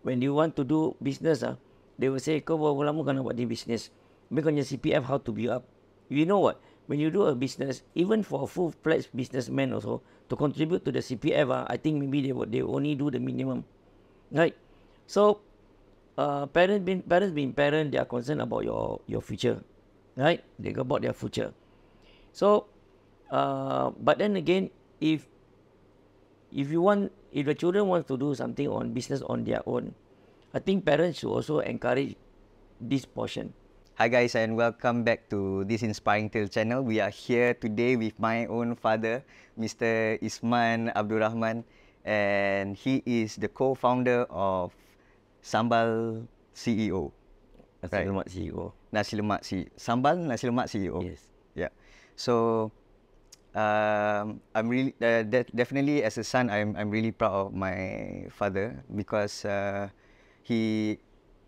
when you want to do business, they will say, kau berapa lama kau nak buat ni business? Habis kau punya CPF how to build up? You know what? When you do a business, even for a full-fledged businessman also, to contribute to the CPF, I think maybe they only do the minimum. Right? So, parents being parents, they are concerned about your future. Right? They about their future. So, but then again, if the children want to do something on business on their own, I think parents should also encourage this portion. Hi guys, and welcome back to this Inspiring Tale channel. We are here today with my own father, Mr. Isman Abdul Rahman, and he is the co-founder of Sambal CEO. Nasi lemak CEO. Nasi lemak Sambal Nasi lemak CEO. Yes. Yeah. So I'm really definitely as a son, I'm really proud of my father because he,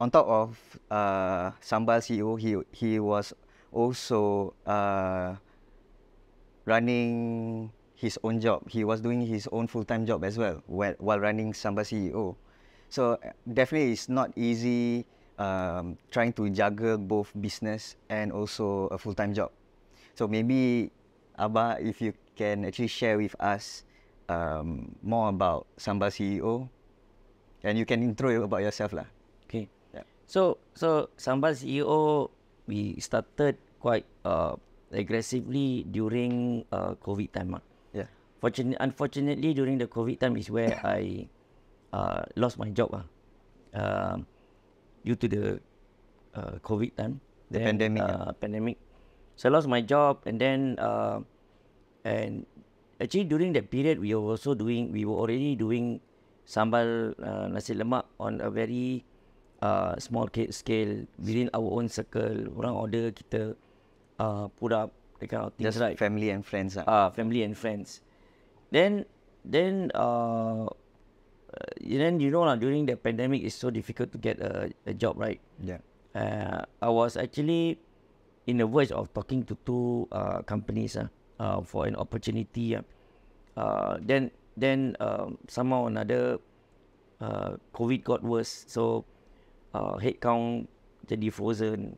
on top of Sambal CEO, he was also running his own job. He was doing his own full-time job as well while running Sambal CEO. So definitely it's not easy trying to juggle both business and also a full-time job. So maybe Abah, if you can actually share with us more about Sambal CEO, and you can intro about yourself lah. Okay. Yeah. So Sambal CEO, we started quite aggressively during COVID time. Yeah. Unfortunately, during the COVID time is where I lost my job. Due to the COVID time. The pandemic. Pandemic. So I lost my job, and then and actually during that period we were already doing sambal nasi lemak on a very small scale within our own circle. Orang order, kita put up that kind of things. Just right? Family and friends. Family and friends. Then you know lah, during the pandemic it's so difficult to get a job, right? Yeah. I was actually in the verge of talking to two companies for an opportunity. Then somehow or another COVID got worse, so headcount jadi frozen,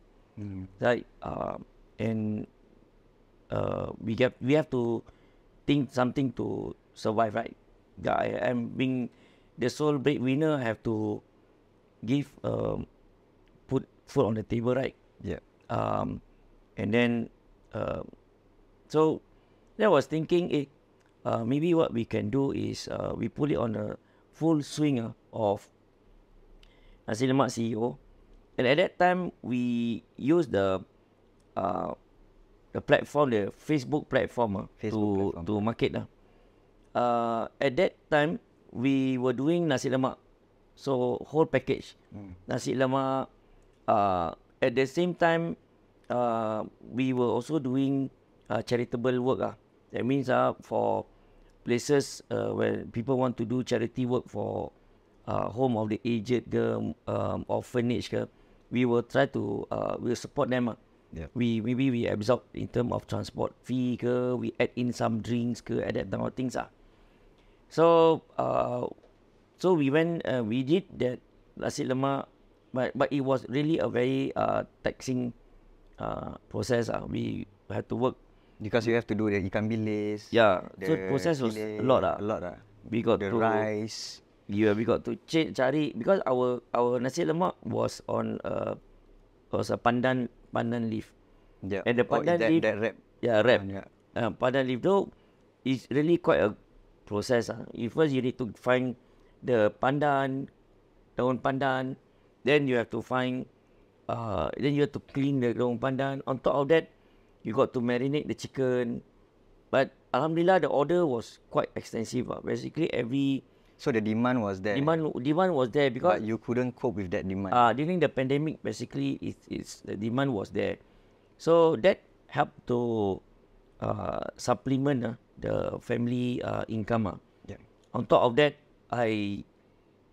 right? And we have to think something to survive, right? I am being the sole breadwinner. I have to give put food on the table, right? Yeah. And then so I was thinking, maybe what we can do is we put it on a full swing of Nasi Lemak CEO, and at that time we used the platform, the Facebook platform, to market. At that time we were doing Nasi Lemak, so whole package. Nasi Lemak. At the same time, we were also doing charitable work. That means for places where people want to do charity work for home of the aged orphanage, we will try to we'll support them. Yeah. Maybe we absorb in terms of transport fee, we add in some drinks, at that kind of things. So we went, we did that nasi lemak, but it was really a very taxing process. We had to work because you have to do the ikan bilis. Yeah, so process was a lot. A lot. We got the to rice. Yeah, we got to cari, because our nasi lemak was on was a pandan leaf. Yeah. And the pandan leaf, that wrap. Yeah, wrap. Yeah. Pandan leaf though is really quite a process. First you need to find the pandan, daun pandan. Then you have to find, then you have to clean the daun pandan. On top of that, you got to marinate the chicken. But alhamdulillah, the order was quite extensive. Basically So the demand was there. Demand was there because but you couldn't cope with that demand. During the pandemic, basically, the demand was there. So that helped to supplement the family income. Yeah. On top of that, I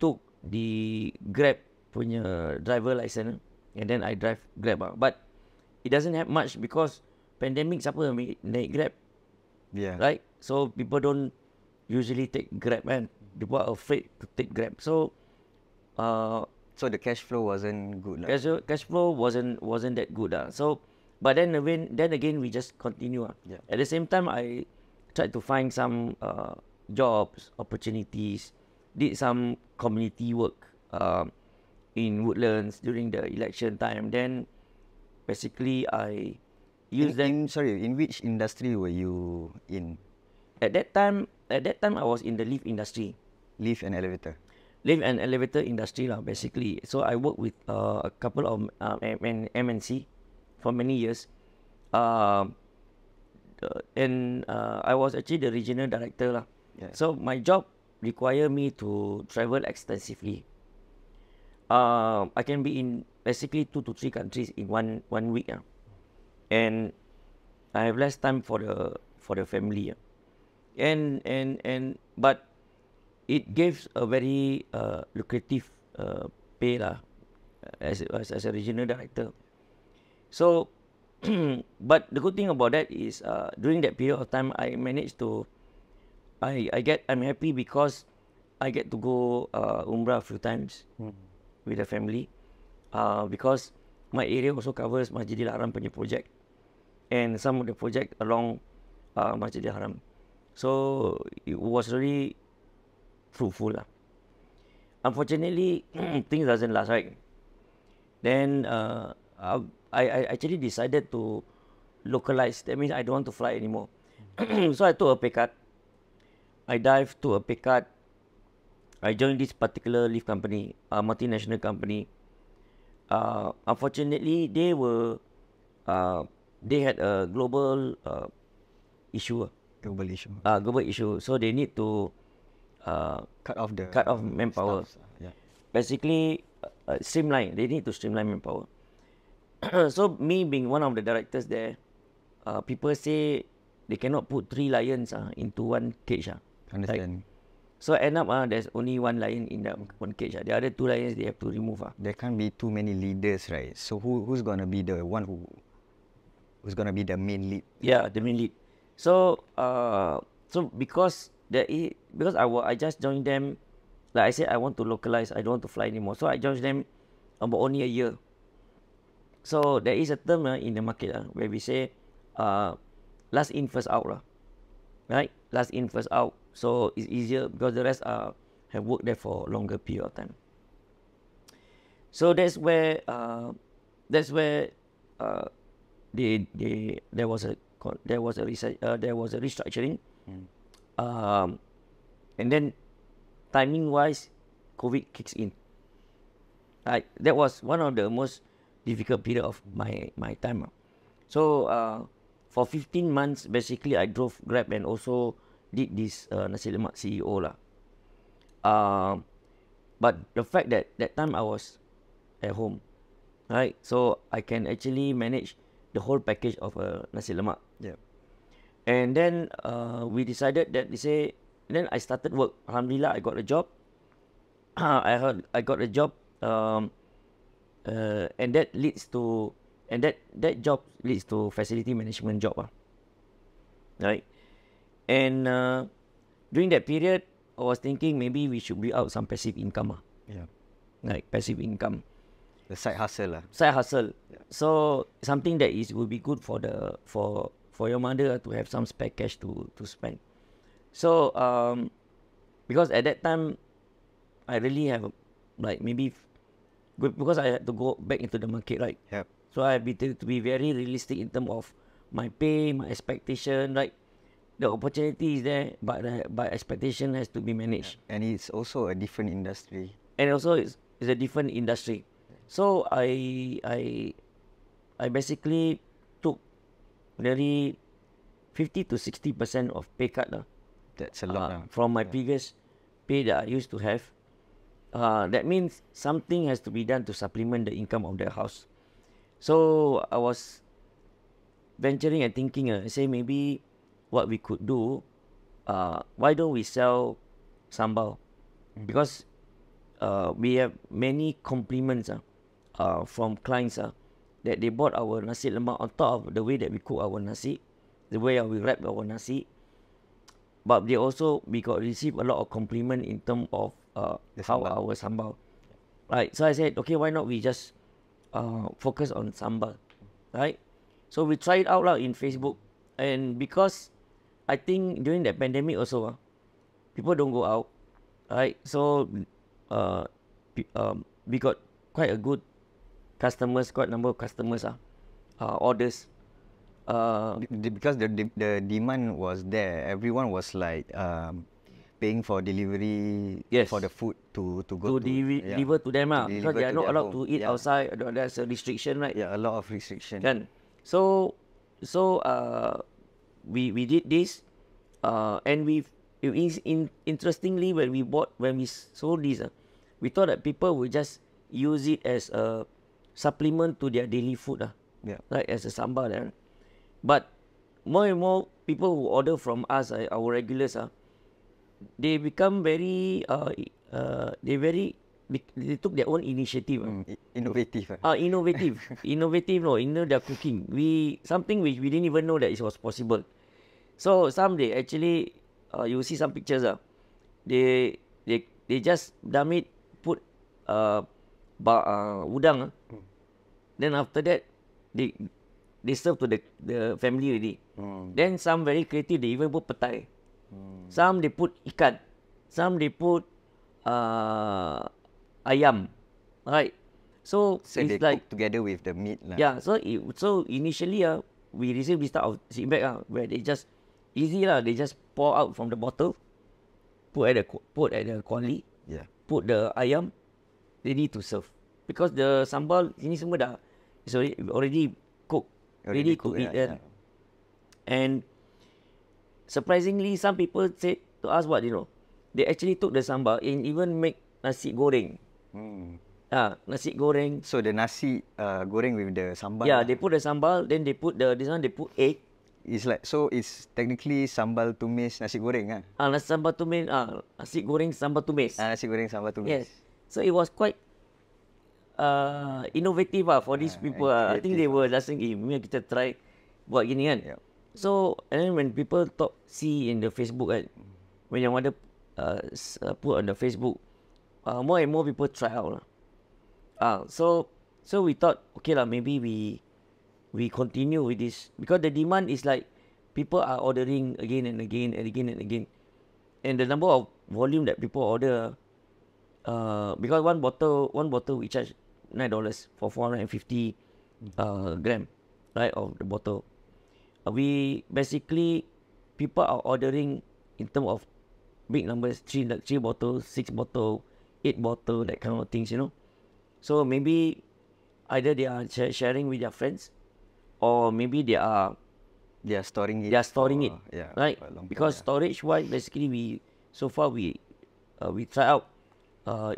took the Grab punya driver license, and then I drive Grab. But it doesn't have much because pandemic, siapa naik Grab? Yeah. Right? So people don't usually take Grab, man. People are afraid to take Grab. So So the cash flow wasn't good. cash flow wasn't that good. So, but then again we just continue. Yeah. At the same time, I tried to find some jobs, opportunities, did some community work in Woodlands during the election time. Then basically I used that. In which industry were you in? At that time I was in the lift industry. Lift and elevator. Lift and elevator industry lah, basically. So I worked with a couple of MNC for many years. And I was actually the regional director lah. Yeah. So my job require me to travel extensively. I can be in basically 2 to 3 countries in one week. And I have less time for the family. But it gives a very lucrative pay lah, as a regional director. So, but the good thing about that is during that period of time, I managed to, I'm happy because I get to go Umrah a few times with the family, because my area also covers Masjidil Haram punya project and some of the project along Masjidil Haram. So it was really fruitful lah. Unfortunately, things doesn't last, right? Then I actually decided to localize. That means I don't want to fly anymore. So I took a pay cut. I dived to a pay cut. I joined this particular lift company, a multinational company. Unfortunately, they had a global issue. Global issue. Global issue. So they need to Cut off manpower. Staffs, yeah. Basically, streamline. They need to streamline manpower. So me being one of the directors there, people say they cannot put 3 lions into one cage. Understand. Like, so end up there's only 1 lion in that one cage. The other 2 lions they have to remove. There can't be too many leaders, right? So who's gonna be the one who's gonna be the main lead? Yeah, the main lead. So because I just joined them, like I said, I want to localize. I don't want to fly anymore. So I joined them about only a year. So there is a term in the market where we say last in first out right? Last in first out. So it's easier because the rest have worked there for a longer period of time. So that's where there was a restructuring. And then timing wise, COVID kicks in. That was one of the most difficult period of my time. So for 15 months, basically I drove Grab and also did this Nasi Lemak CEO lah. But the fact that time I was at home, right? So I can actually manage the whole package of Nasi Lemak. Yeah. And then we decided that then I started work. Alhamdulillah, I got a job. I got a job, and that job leads to facility management job, right? And during that period, I was thinking maybe we should build out some passive income, Yeah. like passive income, The side hustle lah. side hustle. Yeah. So something that would be good for your mother to have some spare cash to spend. So because at that time I really have because I had to go back into the market, right? Yep. So I have to be very realistic in terms of my pay, my expectation, right? The opportunity is there, but expectation has to be managed. And it's also a different industry. And also it's a different industry. So I basically took nearly 50 to 60% of pay cut That's a lot. from my previous pay that I used to have. That means something has to be done to supplement the income of the house. So I was venturing and thinking, say maybe what we could do, why don't we sell sambal? Because we have many compliments from clients that they bought our nasi lemak on top of the way that we cook our nasi, the way we wrap our nasi. But we got received a lot of compliment in terms of how sambal. our sambal. right? So I said, okay, why not we just focus on sambal, right? So we tried out lah in Facebook, and because I think during that pandemic also, people don't go out, right? So we got quite a good quite number of customers, orders. Because the demand was there, everyone was like paying for delivery Yes. for the food to To go deliver to them, to because deliver they are to not their allowed home. to eat outside. There's a restriction, right? Yeah, a lot of restriction. Kan? So we did this, and interestingly when we sold this, we thought that people would just use it as a supplement to their daily food, Yeah. like as a sambal. But more and more people who order from us, our regulars, they become very they took their own initiative. Innovative. Innovative, no, in their cooking. Something which we didn't even know that it was possible. So some they actually, you see some pictures. They just dump it, put udang. Then after that, they serve to the family already. Then some very creative, they even put petai. Some they put ikan. Some they put ayam. Right? So So it's they like, cook together with the meat lah. yeah. So initially, we received this type of feedback, where they just easy lah. They just pour out from the bottle, put at the kuali, Yeah. put the ayam, ready to serve. Because the sambal ini semua dah is already cooked, ready to eat. Yeah. And surprisingly, some people said to us, what, they actually took the sambal and even make nasi goreng. Nasi goreng. So the nasi goreng with the sambal. Yeah, they put the sambal, then they put they put egg. It's like, so it's technically sambal tumis nasi goreng. Sambal tumis, nasi goreng sambal tumis. Nasi goreng sambal tumis. Yes. So it was quite innovative for these people. I think they were just thinking, maybe kita try buat gini kan. Yeah. So, and then when people see in the Facebook, when your mother put on the Facebook, more and more people try out. So we thought, okay lah, maybe we continue with this, because the demand is like people are ordering again and again and again and again, and the number of volume that people order, because one bottle we charge $9 for 450 gram, right, of the bottle. We basically, people are ordering in terms of big numbers, 3 bottles, 6 bottle, 8 bottle, that kind of things, So maybe either they are sharing with their friends, or maybe they are storing it. Yeah, right? Because storage wise, basically we try out.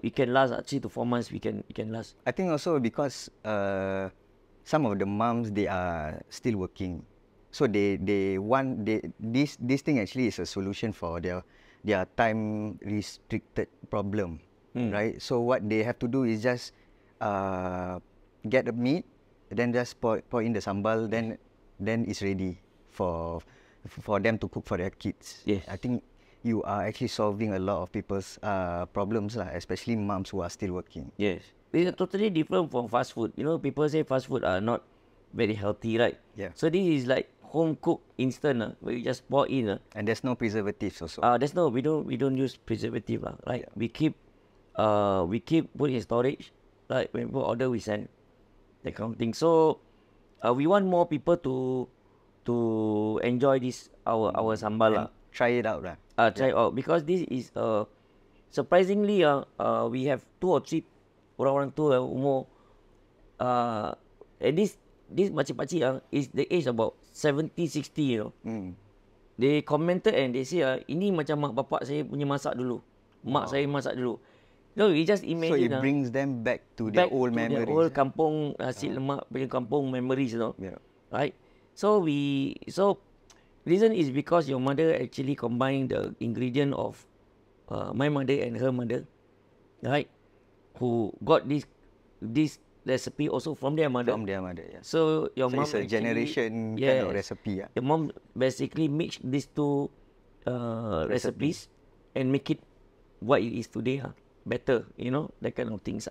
It can last 3 to 4 months. We can last. I think also because some of the moms, they are still working, so they want this thing actually is a solution for their time restricted problem, right? So what they have to do is just get the meat, then just pour in the sambal, then it's ready for them to cook for their kids. Yes. I think you are actually solving a lot of people's problems lah, especially moms who are still working. Yes. It's totally different from fast food. People say fast food are not very healthy, right? Yeah. So this is like home cooked instant, where you just pour in. And there's no preservatives also. We don't use preservative, right? Yeah. We keep put in storage, right? When people order, we send, that kind of thing. So we want more people to enjoy this our sambal. Try it out lah. Try out, because this is surprisingly we have 2 or 3 orang-orang tua umur, and this makcik-makcik is the age about 70, 60, They commented and they say, ini macam mak bapak saya punya masak dulu. Mak saya masak dulu. No, you just imagine. So it brings them back to their old memories. Their old kampung nasi lemak punya kampung memories, Yeah. Right? So reason is because your mother actually combined the ingredient of my mother and her mother, right? Who got this recipe also from their mother. From their mother, yeah. So your mom it's a generation kind of recipe. Yeah. Your mom basically mixed these 2 recipes and make it what it is today, better, that kind of things.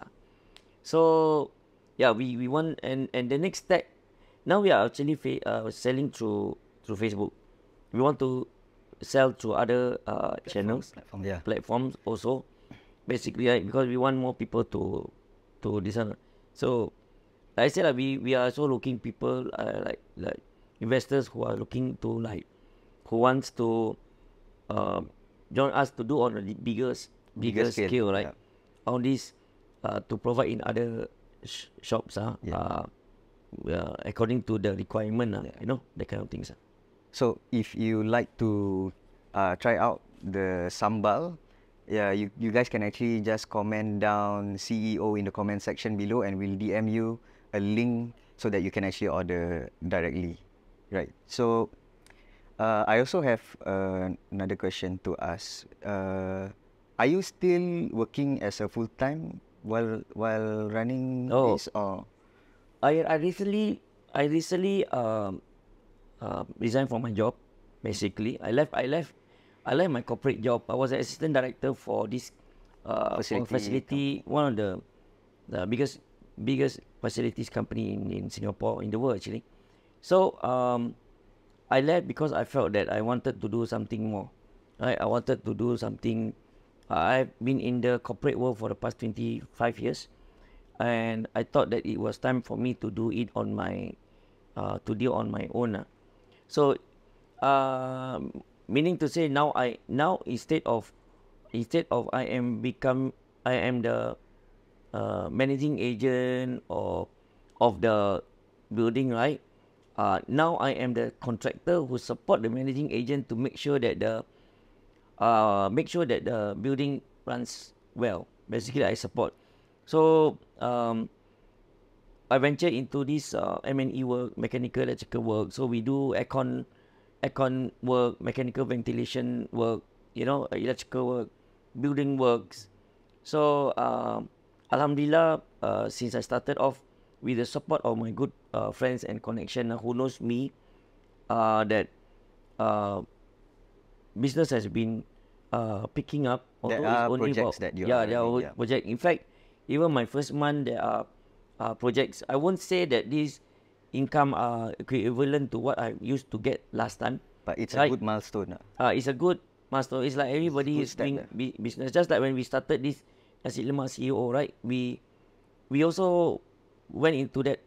So yeah, we want, and the next step, now we are actually selling through Facebook. We want to sell through other channels, platforms also, basically, right? Because we want more people to listen. So like I said, we are also looking people like investors who are looking to who wants to uh, join us to do on a bigger scale, right? All this to provide in other shops, according to the requirement, you know, that kind of things. So if you like to try out the sambal, yeah, you guys can actually just comment down CEO in the comment section below, and we'll DM you a link so that you can actually order directly, right? So I also have another question to ask. Are you still working as a full time while running this, or? I recently resigned from my job. Basically, I left my corporate job. I was an assistant director for this facility, one of the biggest facilities company in Singapore, in the world actually. So I left because I felt that I wanted to do something more. Right, I wanted to do something. I've been in the corporate world for the past 25 years, and I thought that it was time for me to do it on my on my own. So meaning to say, now instead of I am the managing agent or of the building, right? Now I am the contractor who support the managing agent to make sure that the building runs well. Basically, I support. So I venture into this M&E work, mechanical, electrical work. So we do aircon work, mechanical ventilation work, you know, electrical work, building works. So Alhamdulillah, since I started off with the support of my good friends and connection who knows me, that business has been picking up. There are projects that you are running, project. In fact, even my first month, there are projects. I won't say that these income are equivalent to what I used to get last time. But it's a good milestone. It's a good milestone. It's like everybody is doing business. Just like when we started this Nasi Lemak CEO, right? We also went into that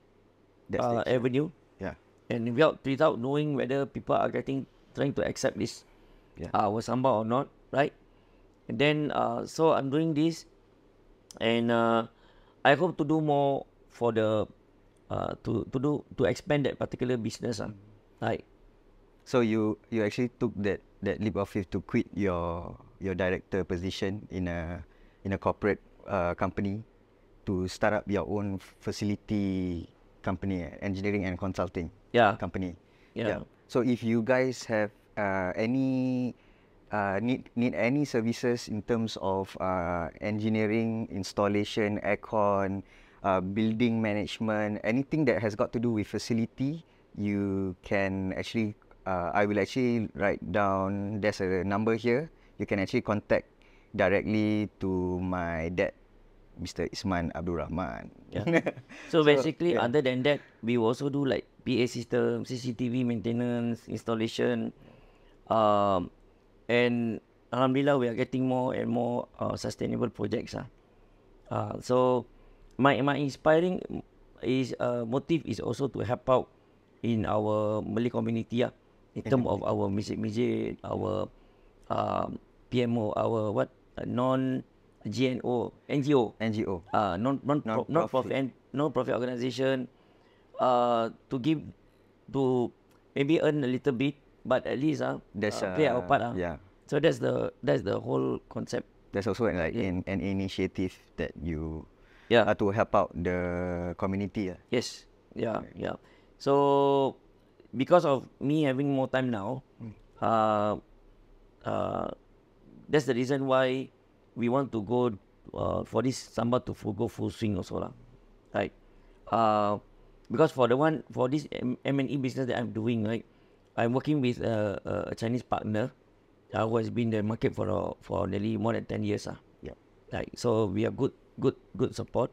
avenue. Yeah. And without knowing whether people are trying to accept this our sambal or not, right? And then so I'm doing this, and I hope to do more for the to expand that particular business, right? So you actually took that leap of faith to quit your director position in a corporate company to start up your own facility company, engineering and consulting company. Yeah. So if you guys have any need any services in terms of engineering, installation, aircon, building management, anything that has got to do with facility, you can actually I will actually write down, there's a number here. You can actually contact directly to my dad, Mr. Isman Abdul Rahman. So basically, other than that, we also do like PA system, CCTV maintenance, installation, and Alhamdulillah, we are getting more and more sustainable projects. So my inspiring motive is also to help out in our Malay community, in terms of our masjid, our PMO, our non-GNO, NGO, non-profit organization, to maybe earn a little bit, but at least play our part. So that's the whole concept. There's also like an initiative that you to help out the community. Yes. Yeah. So because of me having more time now, that's the reason why we want to go for this sambal to go full swing also lah. Right. Because for this M&E business that I'm doing, right, I'm working with a Chinese partner who has been in the market for nearly more than 10 years. Right. So we have good support.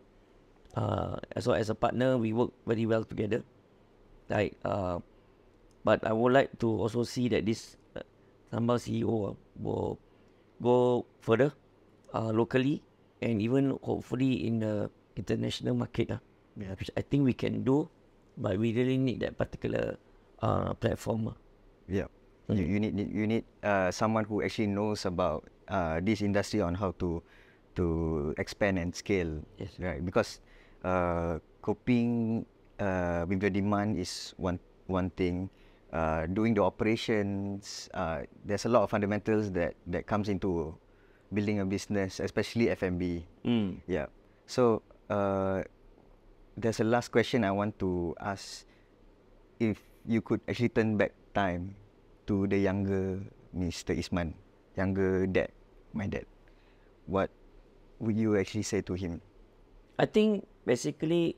So as a partner, we work very well together. Like, but I would like to also see that this Sambal CEO will go further locally and even hopefully in the international market. Which I think we can do, but we really need that particular platform. Yeah. You need someone who actually knows about this industry on how to expand and scale. Yes. Right. Because coping with the demand is one thing. Doing the operations, there's a lot of fundamentals that comes into building a business, especially F&B. Yeah. So there's a last question I want to ask. If you could actually turn back time to the younger Mr. Isman, younger dad, my dad, what would you actually say to him? I think basically,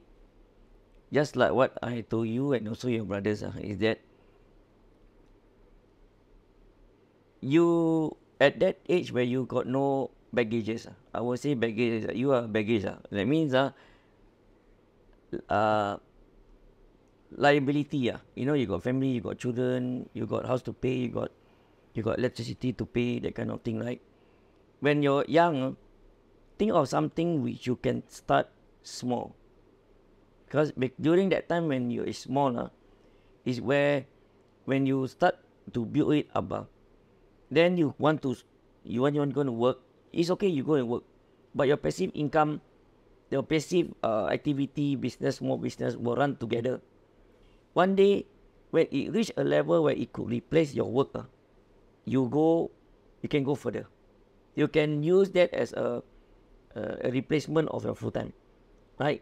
just like what I told you and also your brothers, is that you at that age where you got no baggages, I would say baggage. You are baggage. That means liability. You know, you got family, you got children, you got house to pay, you got electricity to pay, that kind of thing, right? When you're young, think of something which you can start small. Because during that time when you is small, is where when you start to build it up, then you want to go to work. It's okay, you go and work, but your passive income, your passive activity, business, small business will run together. One day, when it reach a level where it could replace your work, you can go further. You can use that as a replacement of your full time, right?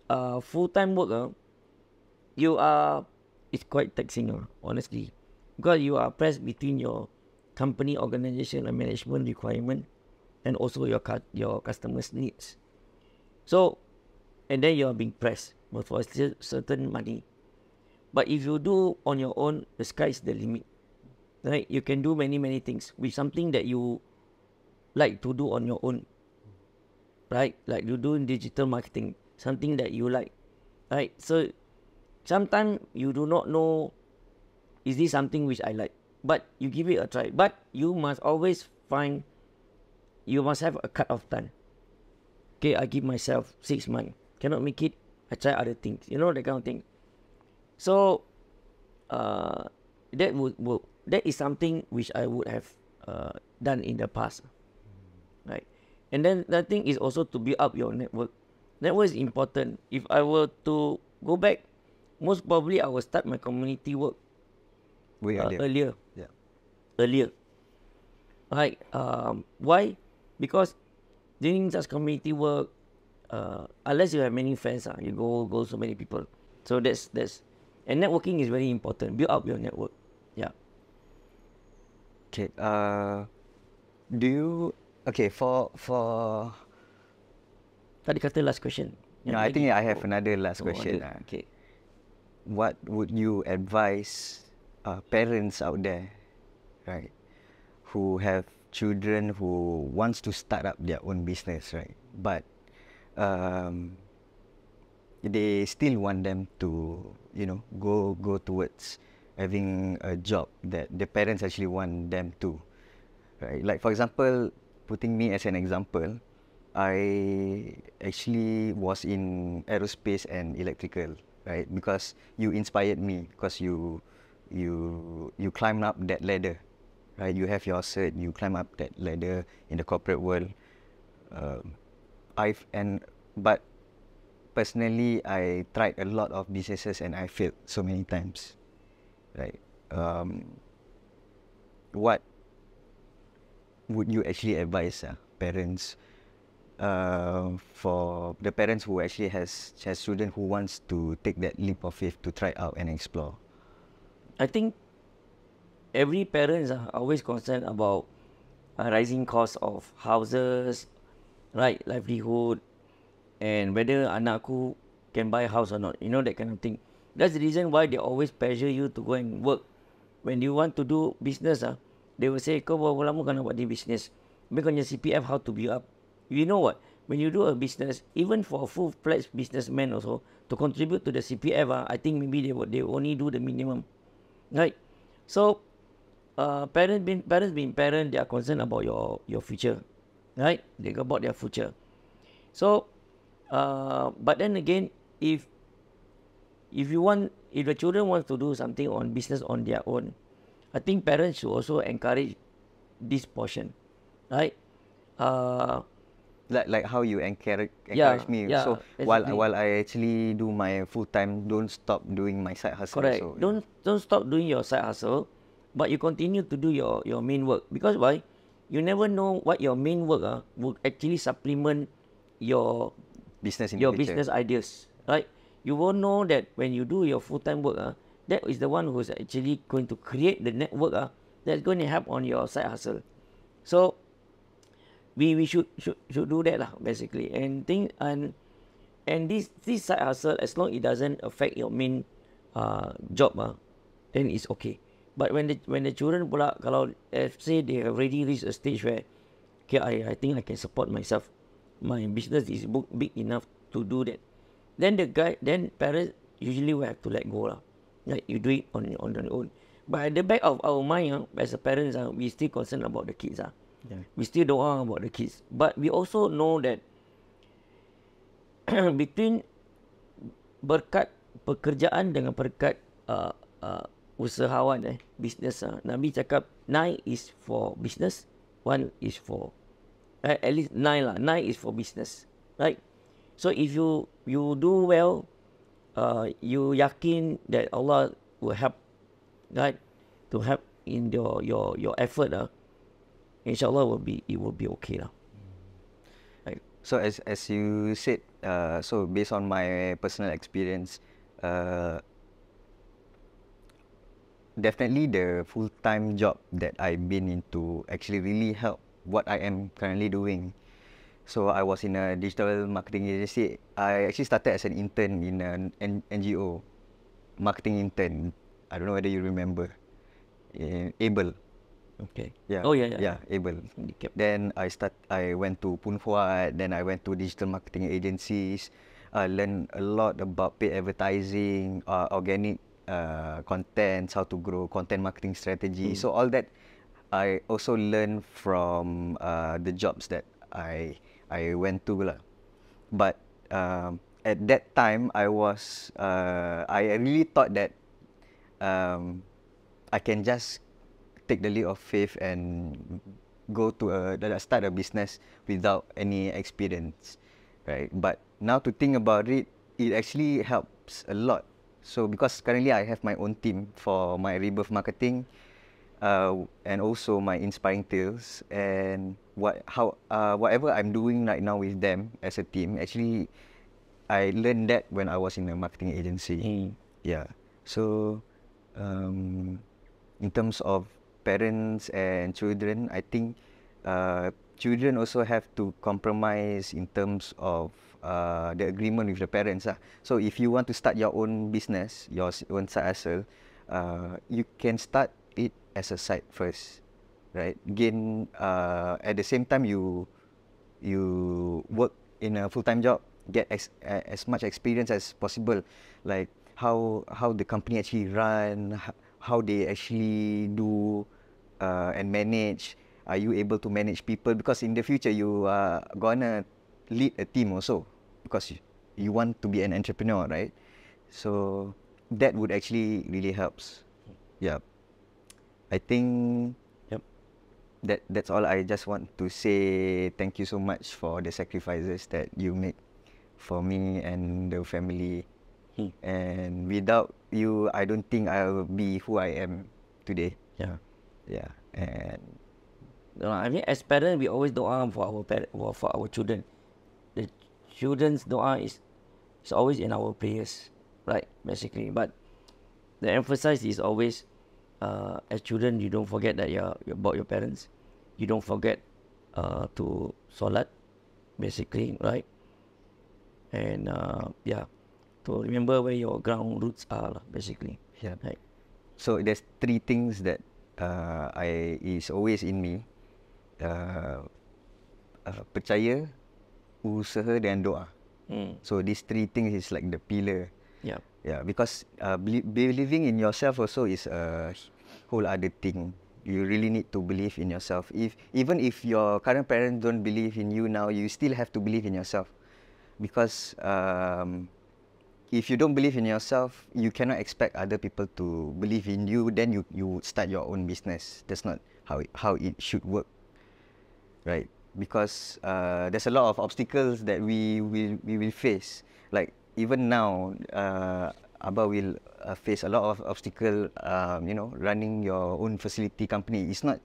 Full time work, it's quite taxing, honestly, because you are pressed between your company, organization, and management requirement, and also your customers' needs. So, and then you are being pressed for certain money. But if you do on your own, the sky is the limit, right? You can do many things with something that you like to do on your own, right? Like you do in digital marketing, something that you like, right? So sometimes you do not know, is this something which I like? But you give it a try. But you must always you must have a cut off time. Okay, I give myself 6 months. Cannot make it, I try other things. You know, that kind of thing. So that is something which I would have done in the past, right? And then the thing is also to build up your network. Network is important. If I were to go back, most probably I will start my community work earlier. Yeah. Earlier. Right? Why? Because doing such community work, unless you have many friends, you go so many people. So that's and networking is very important. Build up your network. Yeah. Okay. Do you for Tadi kata last question. no, I think I have another last question. Okay. What would you advise parents out there, right, who have children who wants to start up their own business, right? But they still want them to, go towards having a job that the parents actually want them to, right? Like for example, putting me as an example, I actually was in aerospace and electrical, right? Because you inspired me, because you climb up that ladder, right? You have your cert, you climb up that ladder in the corporate world. But personally, I tried a lot of businesses and I failed so many times, right? What would you actually advise parents, for the parents who actually has children who wants to take that leap of faith to try out and explore? I think every parents are always concerned about rising cost of houses, right, livelihood, and whether anakku can buy a house or not. You know, that kind of thing. That's the reason why they always pressure you to go and work. When you want to do business, they will say, kau berapa lama kau nak buat ni business? Habis kau punya CPF how to build up? You know what? when you do a business, even for a full-fledged businessman also, to contribute to the CPF, I think maybe they only do the minimum, right? So, parents being parents, they are concerned about your future, right? They about their future. So, but then again, if the children want to do something on business on their own, I think parents should also encourage this portion, right? Uh, Like how you encourage yeah, me. yeah, So basically, while I actually do my full time, don't stop doing my side hustle. correct. So Don't stop doing your side hustle, but you continue to do your main work, because why? You never know what your main work will actually supplement your business in the your future. business ideas, right? You won't know that when you do your full-time work, that is the one who's actually going to create the network that's going to help on your side hustle. So we should do that basically, and this side hustle, as long it doesn't affect your main job, then it's okay. But when the children pula, kalau say they have already reached a stage where, okay, I think I can support myself, my business is big enough to do that, then parents usually will have to let go lah. Like you do it on your own. But at the back of our mind, as a parents, we still concerned about the kids. Yeah. We still doa about the kids. But we also know that between berkat pekerjaan dengan berkat usahawan, business, Nabi cakap 9 is for business, 1 is for at least 9 lah. 9 is for business, right? So if you do well, you yakin that Allah will help, right? To help in your effort, inshallah it will be okay lah. Right. So as you said, so based on my personal experience, definitely the full-time job that I've been into actually really helped what I am currently doing. So I was in a digital marketing agency. I actually started as an intern in an NGO, marketing intern. I don't know whether you remember. Able. Okay. Yeah. Oh yeah. Yeah, Able. Handicap. Then I went to Pun Fuad, then I went to digital marketing agencies. I learned a lot about paid advertising, organic contents, how to grow content marketing strategy. So all that I also learned from the jobs that I went to lah. But at that time I really thought that I can just take the leap of faith and go to start a business without any experience, right? But now to think about it, it actually helps a lot. So because currently I have my own team for my rebirth marketing, and also my inspiring tales, and whatever I'm doing right now with them as a team, actually I learned that when I was in a marketing agency. Yeah. So in terms of parents and children, I think children also have to compromise in terms of the agreement with the parents. So if you want to start your own business, your own side hustle, you can start it as a side first, right? Again, at the same time you work in a full-time job, get as much experience as possible, like how the company actually run, how they actually do and manage. Are you able to manage people? Because in the future you are gonna lead a team also, because you want to be an entrepreneur, right? So that would actually really helps. Yeah. I think that's all. I just want to say thank you so much for the sacrifices that you make for me and the family. And without you, I don't think I'll be who I am today. Yeah. Yeah. And I mean, as parents, we always doa for our children. The children's doa is always in our prayers, right? Basically, but the emphasis is always, as children, you don't forget that you're about your parents. You don't forget to solat, basically, right? And to remember where your ground roots are, basically. yeah. Right. So there's 3 things that is always in me. Percaya, usaha dan doa. Mm. So these three things is like the pillar. Yeah. Yeah, because believing in yourself also is a whole other thing. You really need to believe in yourself. Even if your current parents don't believe in you now, you still have to believe in yourself. Because if you don't believe in yourself, you cannot expect other people to believe in you. Then you start your own business. That's not how it should work, right? Because there's a lot of obstacles that we will face. Like even now, Abba will face a lot of obstacle. Running your own facility company. It's not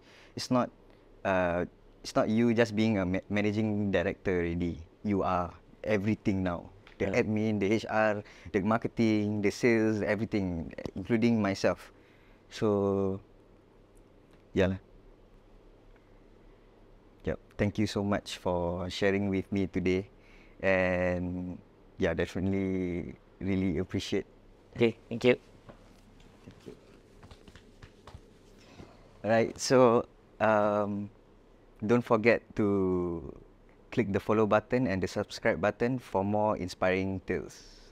uh, it's not you just being a managing director already. You are everything now. The Yeah. admin, the HR, the marketing, the sales, everything, including myself. So, yeah lah. Yep. Thank you so much for sharing with me today, and yeah, definitely really appreciate. Okay, thank you. Alright, so don't forget to click the follow button and the subscribe button for more inspiring tales.